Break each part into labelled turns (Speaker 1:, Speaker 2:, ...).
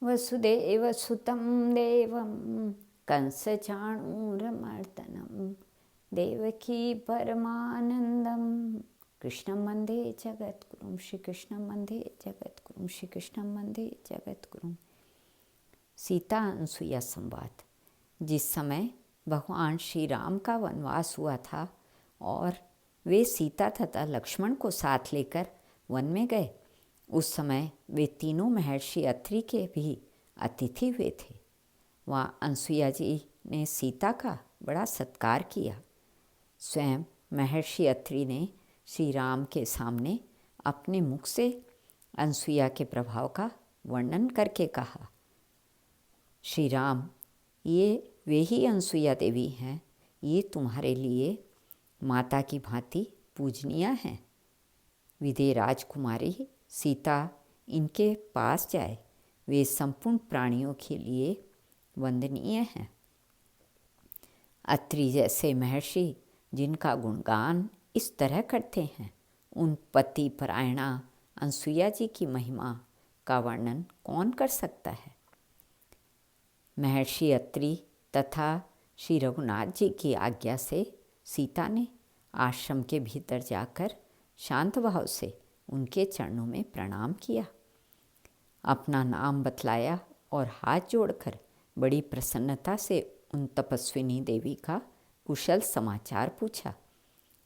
Speaker 1: वसुदेवसुतं देवं कंसचाणूरमर्दनं देवकी परमानन्दं कृष्णं वन्दे जगद्गुरुं श्रीकृष्णं वन्दे जगद्गुरुं श्रीकृष्णं वन्दे जगद्गुरुं। सीता अनसुईया संवाद। जिस समय भगवान श्री राम का वनवास हुआ था और वे सीता तथा लक्ष्मण को साथ लेकर वन में गए, उस समय वे तीनों महर्षि अत्रि के भी अतिथि हुए थे। वहाँ अनसुईया जी ने सीता का बड़ा सत्कार किया। स्वयं महर्षि अत्रि ने श्री राम के सामने अपने मुख से अनसुईया के प्रभाव का वर्णन करके कहा, श्री राम, ये वे ही अनसुईया देवी हैं। ये तुम्हारे लिए माता की भांति पूजनीय हैं। विदेह राजकुमारी सीता इनके पास जाए, वे संपूर्ण प्राणियों के लिए वंदनीय हैं। अत्रि जैसे महर्षि जिनका गुणगान इस तरह करते हैं, उन पति परायणा अनसुईया जी की महिमा का वर्णन कौन कर सकता है। महर्षि अत्रि तथा श्री रघुनाथ जी की आज्ञा से सीता ने आश्रम के भीतर जाकर शांत भाव से उनके चरणों में प्रणाम किया, अपना नाम बतलाया और हाथ जोड़कर बड़ी प्रसन्नता से उन तपस्विनी देवी का कुशल समाचार पूछा।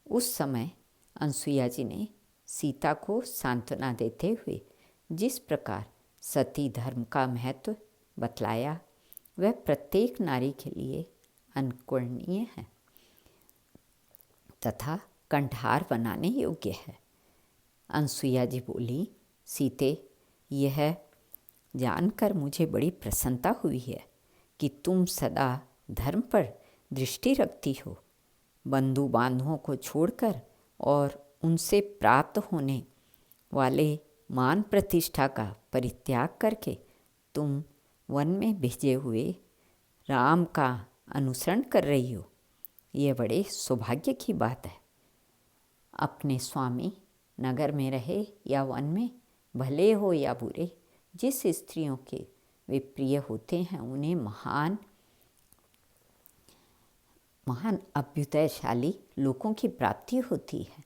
Speaker 1: उस समय अनसुईया जी ने सीता को सांत्वना देते हुए जिस प्रकार सती धर्म का महत्व बतलाया, वह प्रत्येक नारी के लिए अनुकरणीय है तथा कंठहार बनाने योग्य है। अनसुईया जी बोली, सीते, यह जानकर मुझे बड़ी प्रसन्नता हुई है कि तुम सदा धर्म पर दृष्टि रखती हो। बंधु बांधवों को छोड़कर और उनसे प्राप्त होने वाले मान प्रतिष्ठा का परित्याग करके तुम वन में भेजे हुए राम का अनुसरण कर रही हो। यह बड़े सौभाग्य की बात है। अपने स्वामी नगर में रहे या वन में, भले हो या बुरे, जिस स्त्रियों के वे प्रिय होते हैं, उन्हें महान अभ्युदयशाली लोगों की प्राप्ति होती है।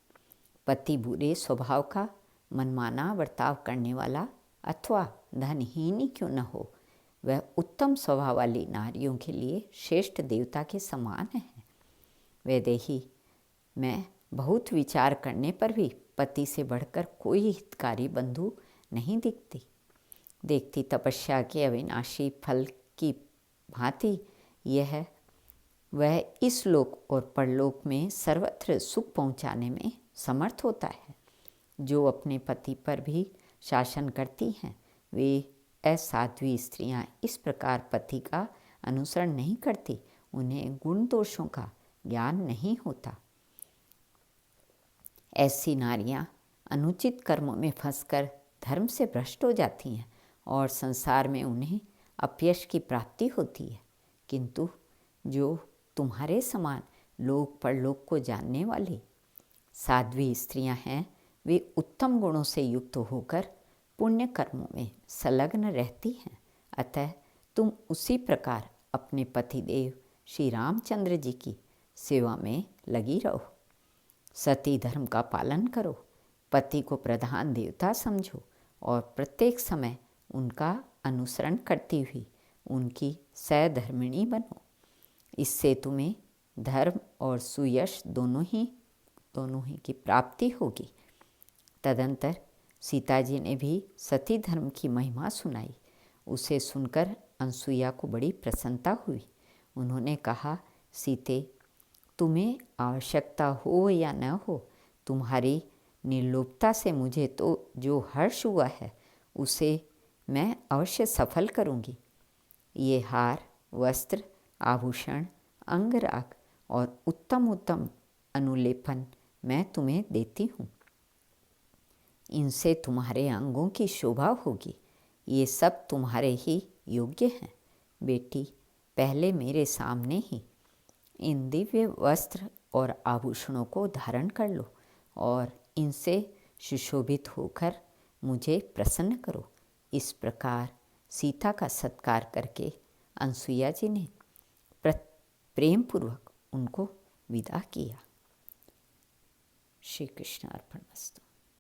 Speaker 1: पति बुरे स्वभाव का, मनमाना बर्ताव करने वाला अथवा धनहीन ही क्यों न हो, वह उत्तम स्वभाव वाली नारियों के लिए श्रेष्ठ देवता के समान है। वैदेही, मैं बहुत विचार करने पर भी पति से बढ़कर कोई हितकारी बंधु नहीं देखती तपस्या के अविनाशी फल की भांति यह वह इस लोक और परलोक में सर्वत्र सुख पहुँचाने में समर्थ होता है। जो अपने पति पर भी शासन करती हैं, वे असाध्वी स्त्रियां इस प्रकार पति का अनुसरण नहीं करती। उन्हें गुण दोषों का ज्ञान नहीं होता। ऐसी नारियां अनुचित कर्मों में फंसकर धर्म से भ्रष्ट हो जाती हैं और संसार में उन्हें अपयश की प्राप्ति होती है। किंतु जो तुम्हारे समान लोक परलोक को जानने वाली साध्वी स्त्रियां हैं, वे उत्तम गुणों से युक्त होकर पुण्य कर्मों में संलग्न रहती हैं। अतः तुम उसी प्रकार अपने पतिदेव श्री रामचंद्र जी की सेवा में लगी रहो। सती धर्म का पालन करो, पति को प्रधान देवता समझो और प्रत्येक समय उनका अनुसरण करती हुई उनकी सहधर्मिणी बनो। इससे तुम्हें धर्म और सुयश दोनों ही की प्राप्ति होगी। तदंतर सीता जी ने भी सती धर्म की महिमा सुनाई। उसे सुनकर अनसुईया को बड़ी प्रसन्नता हुई। उन्होंने कहा, सीते, तुम्हें आवश्यकता हो या न हो, तुम्हारी निर्लोभता से मुझे तो जो हर्ष हुआ है उसे मैं अवश्य सफल करूँगी। ये हार, वस्त्र, आभूषण, अंगराग और उत्तम अनुलेपन मैं तुम्हें देती हूँ। इनसे तुम्हारे अंगों की शोभा होगी। ये सब तुम्हारे ही योग्य हैं। बेटी, पहले मेरे सामने ही इन दिव्य वस्त्र और आभूषणों को धारण कर लो और इनसे सुशोभित होकर मुझे प्रसन्न करो। इस प्रकार सीता का सत्कार करके अनसुईया जी ने प्रेम पूर्वक उनको विदा किया। श्री कृष्ण अर्पणमस्तु।